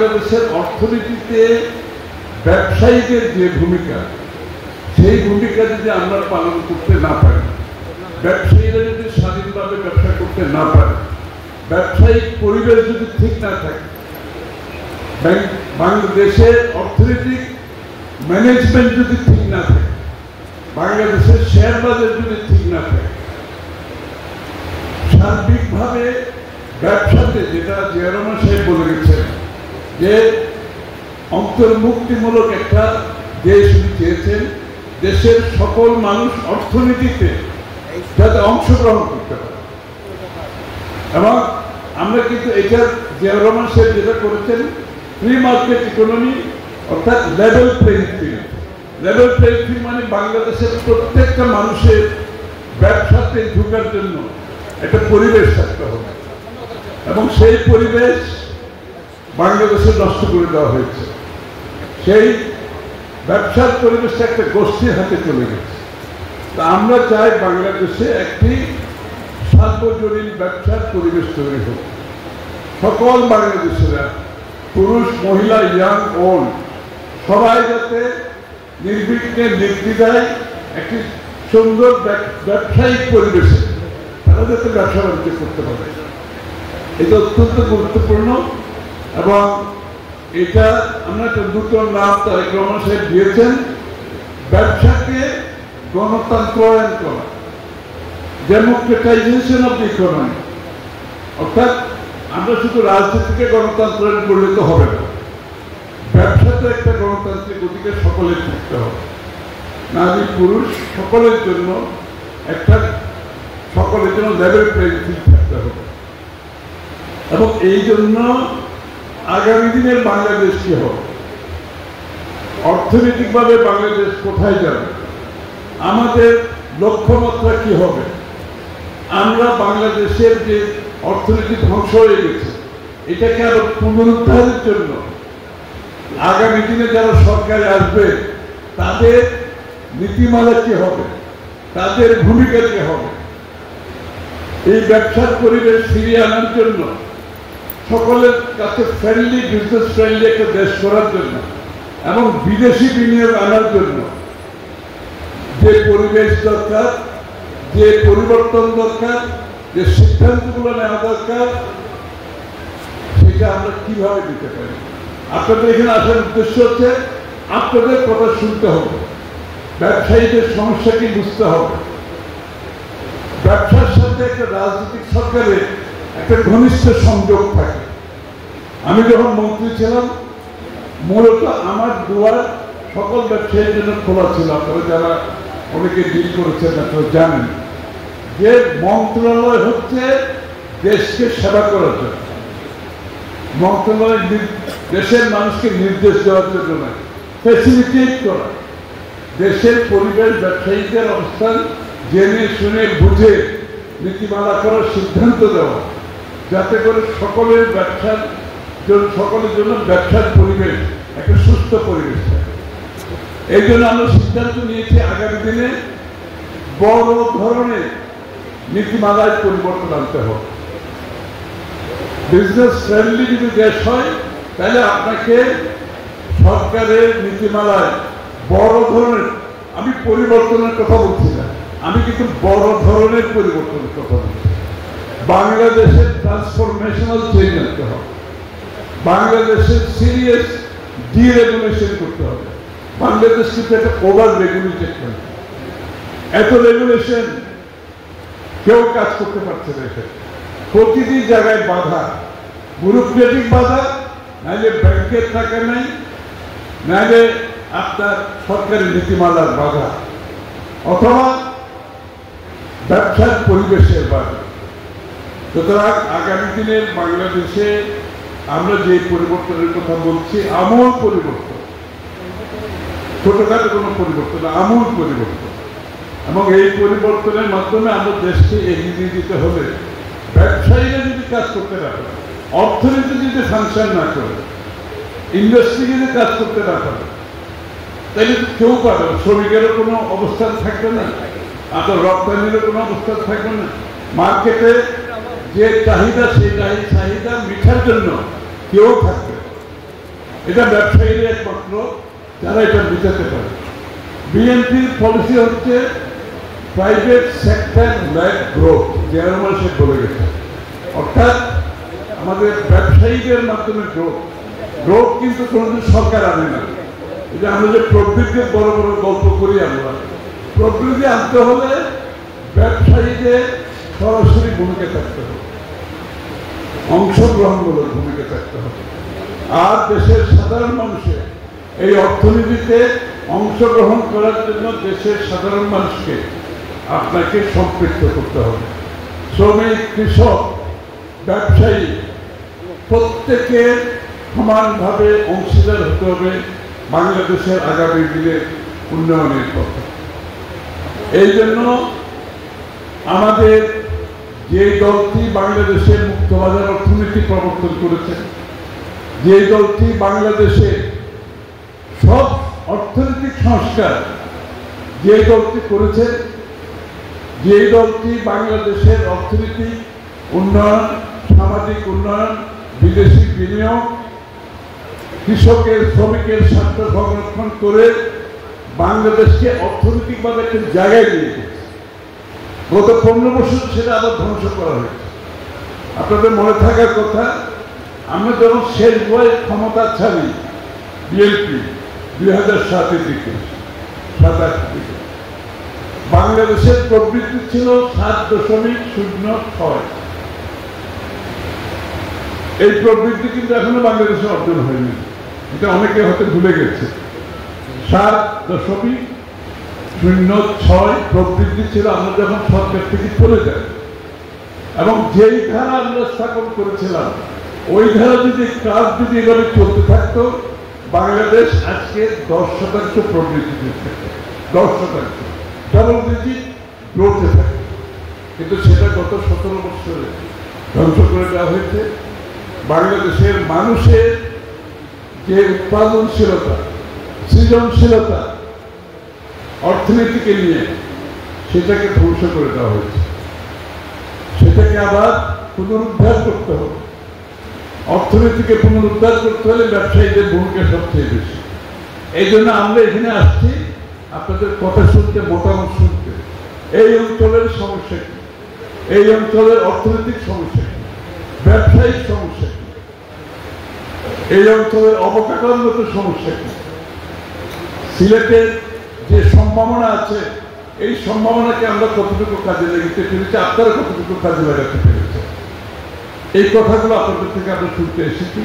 বাংলাদেশের অর্থনীতিতে ব্যবসায়ীদের যে ভূমিকা, সেই ভূমিকা যদি আমরা পালন করতে না পারি, ব্যবসায়ীরা যদি স্বাধীনভাবে ব্যবসা করতে না পারে, ব্যবসায়িক পরিবেশ যদি ঠিক না থাকে, বাংলাদেশের অর্থনৈতিক ম্যানেজমেন্ট যদি ঠিক না থাকে, বাংলাদেশের শেয়ার বাজার যদি ঠিক না থাকে, সার্বিকভাবে ব্যবসাতে, যেটা জিয়া রহমান সাহেব বলে গেছেন যে অন্তর্মুক্তিমূলক একটা দেশ উনি চেয়েছেন, দেশের সকল মানুষ অর্থনীতিতে যাতে অংশগ্রহণ করতে পারে। এবং আমরা কিন্তু এটা জিয়া রহমান সাহেব যেটা করেছেন, ফ্রি মার্কেট ইকোনমি, অর্থাৎ level playing field. Level playing field মানে বাংলাদেশের প্রত্যেকটা মানুষের ব্যবসাতে ঢোকার জন্য একটা পরিবেশ থাকতে হবে, এবং সেই পরিবেশ বাংলাদেশে নষ্ট করে দেওয়া হয়েছে। সেই ব্যবসার পরিবেশটা একটা গোষ্ঠীর হাতে চলে গেছে। তা আমরা চাই বাংলাদেশে একটি সার্বজনীন ব্যবসার পরিবেশ তৈরি হোক। সকল বাংলাদেশিরা, পুরুষ, মহিলা, ইয়াং, ওল্ড, সবাই যাতে নির্বিঘ্নে, নির্দ্বিধায় একটি সুন্দর ব্যবসায়িক পরিবেশে তারা যাতে ব্যবসা বাণিজ্য করতে পারে, এটা অত্যন্ত গুরুত্বপূর্ণ। এবং এটা আমরা একটা দুটো নাম তারেক রহমান সাহেব দিয়েছেন, ব্যবসাকে গণতন্ত্রায়ন করা, ডেমোক্রেটাইজেশন অফ দি ইকোনমি। অর্থাৎ আমরা শুধু রাজনীতিকে গণতন্ত্রায়ন করলে তো হবে না, ব্যবসাতে একটা গণতান্ত্রিক অধিকার সকলের থাকতে হবে, নারী পুরুষ সকলের জন্য একটা, সকলের জন্য লেভেল প্লেইং ফিল্ড থাকতে হবে। এবং এই জন্য আগামী দিনের বাংলাদেশ কি হবে, অর্থনৈতিকভাবে বাংলাদেশ কোথায় যাবে, আমাদের লক্ষ্যমাত্রা কি হবে, আমরা বাংলাদেশের যে অর্থনীতি ধ্বংস হয়ে গেছে এটাকে আরো পুনরুদ্ধারের জন্য আগামী দিনে যারা সরকারে আসবে তাদের নীতিমালা কি হবে, তাদের ভূমিকা কি হবে, এই ব্যবসার পরিবেশ ফিরিয়ে আনার জন্য, সকলের কাছে ফ্রেন্ডলি, বিজনেস ফ্রেন্ডলি একটা দেশ করার জন্য, এবং বিদেশি বিনিয়োগ আনার জন্য যে পরিবেশ দরকার, যে পরিবর্তন দরকার, যে সিদ্ধান্তগুলো নেওয়া দরকার, সেটা আমরা কিভাবে দিতে পারি। আপনাদের এখানে আসার উদ্দেশ্য হচ্ছে আপনাদের কথা শুনতে হবে, ব্যবসায়ীদের সমস্যাকে বুঝতে হবে। ব্যবসার সাথে একটা রাজনৈতিক সরকারের একটা ঘনিষ্ঠ সংযোগ থাকে। আমি যখন মন্ত্রী ছিলাম, মূলত আমার দুয়ার সকল ব্যবসায়ীর জন্য খোলা ছিল। আপনারা যারা অনেকে ডিল করেছেন আপনারা জানেন যে মন্ত্রণালয় হচ্ছে দেশকে সেবা করার জন্য, মন্ত্রণালয় দেশের মানুষকে নির্দেশ দেওয়ার জন্য নয়, ফ্যাসিলিটেট করা, দেশের পরিবেশ, ব্যবসায়ীদের অবস্থান জেনে শুনে বুঝে নীতিমালা করার সিদ্ধান্ত দেওয়া, যাতে করে সকলের ব্যবসার জন্য, সকলের জন্য ব্যবসার পরিবেশ একটা সুস্থ পরিবেশ থাকে। এই জন্য আমরা সিদ্ধান্ত নিয়েছি আগামী দিনে বড় ধরনের নীতিমালায় পরিবর্তন আনতে হবে। বিজনেস ফ্রেন্ডলি যদি দেশ হয় তাহলে আপনাকে সরকারের নীতিমালায় বড় ধরনের, আমি পরিবর্তনের কথা বলছি না, আমি কিন্তু বড় ধরনের পরিবর্তনের কথা বলছি। বাংলাদেশের ট্রান্সফরমেশনাল চেঞ্জ আনতে হবে, বাংলাদেশের সিরিয়াস ডিরেগুলেশন করতে হবে। বাংলাদেশ কিন্তু একটা ওভার রেগুলেটেড কান্ট্রি, এত রেগুলেশন কেউ কাজ করতে পারছে না। এখানে প্রতিটি জায়গায় বাধা, ব্যুরোক্রেটিক বাধা, নাইলে ব্যাংকের টাকা নাই, নাইলে আপনার সরকারি নীতিমালার বাধা, অথবা ব্যবসার পরিবেশের বাধা। সুতরাং আগামী দিনের বাংলাদেশে আমরা যে পরিবর্তনের কথা বলছি, আমূল পরিবর্তন, ছোটখাটো কোনো পরিবর্তন, আমূল পরিবর্তন। এবং এই পরিবর্তনের মাধ্যমে আমরা দেশকে এগিয়ে নিয়ে যেতে হলে ব্যবসায়ীরা যদি কাজ করতে না পারে, অর্থনীতি যদি ফাংশন না করে, ইন্ডাস্ট্রি যদি কাজ করতে না পারে, তাহলে কেউ পাবে, শ্রমিকেরও কোনো অবস্থান থাকবে না, আপনার রপ্তানিরও কোনো অবস্থান থাকবে না। মার্কেটে যে চাহিদা, সেই চাহিদা মিঠার জন্য কেউ থাকবে। এটা ব্যবসায়ীরা একমাত্র যারা এটা বুঝাতে পারে। বিএনপির পলিসি হচ্ছে private sector lad growth, chairman সাহেব বলে গেছে, অর্থাৎ আমাদের ব্যবসায়ীদের মাধ্যমে গ্রোথ কিন্তু কোনোদিন সরকার আনে না। এটা আমরা যে প্রবৃদ্ধির বড় বড় গল্প করি, আমরা প্রবৃদ্ধি আনতে হলে ব্যবসায়ীদের সরাসরি ভূমিকা থাকতে হবে, অংশগ্রহণমূলক ভূমিকা থাকতে হবে। আর দেশের সাধারণ মানুষের এই অর্থনীতিতে অংশগ্রহণ করার জন্য দেশের সাধারণ মানুষকে আপনাকে সম্পৃক্ত করতে হবে। শ্রমিক, কৃষক, ব্যবসায়ী প্রত্যেকের সমানভাবে অংশীদার হতে হবে বাংলাদেশের আগামী দিনের উন্নয়নের পথে। এই জন্য আমাদের যে দলটি বাংলাদেশের মুক্তবাজার অর্থনীতি প্রবর্তন করেছে, যে দলটি বাংলাদেশে সব অর্থনৈতিক সংস্কার যে দলটি করেছে, যে দলটি বাংলাদেশের অর্থনৈতিক উন্নয়ন, সামাজিক উন্নয়ন, বিদেশি বিনিয়োগ, কৃষকের, শ্রমিকের স্বার্থ সংরক্ষণ করে বাংলাদেশকে অর্থনৈতিকভাবে একটা জায়গায় নিয়ে গেছে। গত 15 বছর সেটা আবার ধ্বংস করা হয়েছে। আপনাদের মনে থাকার কথা, আমরা যখন শেষ বয়ে ক্ষমতা ছাড়ি বিএনপি 2007-এর দিকে, 7-8 দিকে, বাংলাদেশের প্রবৃদ্ধি ছিল 7.06। এই প্রবৃদ্ধি কিন্তু এখনো বাংলাদেশে অর্জন হয়নি, এটা অনেকে হয়তো ভুলে গেছে। 7.06 প্রবৃদ্ধি ছিল আমরা যখন সরকার থেকে চলে যাই, এবং যেই ধারা আমরা স্থাপন করেছিলাম ওই ধারা যদি কাজ যদি এভাবে চলতে থাকতো, বাংলাদেশ আজকে 10% প্রবৃদ্ধি দিচ্ছে, 10% ডাবল ডিজিট গ্রোথে থাকে। কিন্তু সেটা গত 17 বছরে ধ্বংস করে দেওয়া হয়েছে। বাংলাদেশের মানুষের যে উৎপাদনশীলতা, সৃজনশীলতা অর্থনীতিকে নিয়ে, সেটাকে ধ্বংস করে দেওয়া হয়েছে। সেটাকে আবার পুনরুদ্ধার করতে হবে। অর্থনীতিকে পুনরুদ্ধার করতে হলে ব্যবসায়ীদের ভূমিকা সবচেয়ে বেশি। এই জন্য আমরা এখানে আসছি আপনাদের কথা শুনতে, মতামত শুনতে। এই অঞ্চলের সমস্যা কি, এই অঞ্চলের অর্থনৈতিক সমস্যা কি, ব্যবসায়িক সমস্যা কি, এই অঞ্চলের অবকাঠামোগত সমস্যা কি, সিলেটের যে সম্ভাবনা আছে এই সম্ভাবনাকে আমরা কতটুকু কাজে লাগাতে পেরেছি, আপনারা কতটুকু কাজে লাগাতে পেরেছে, এই কথাগুলো আপনাদের থেকে আমরা শুনতে এসেছি।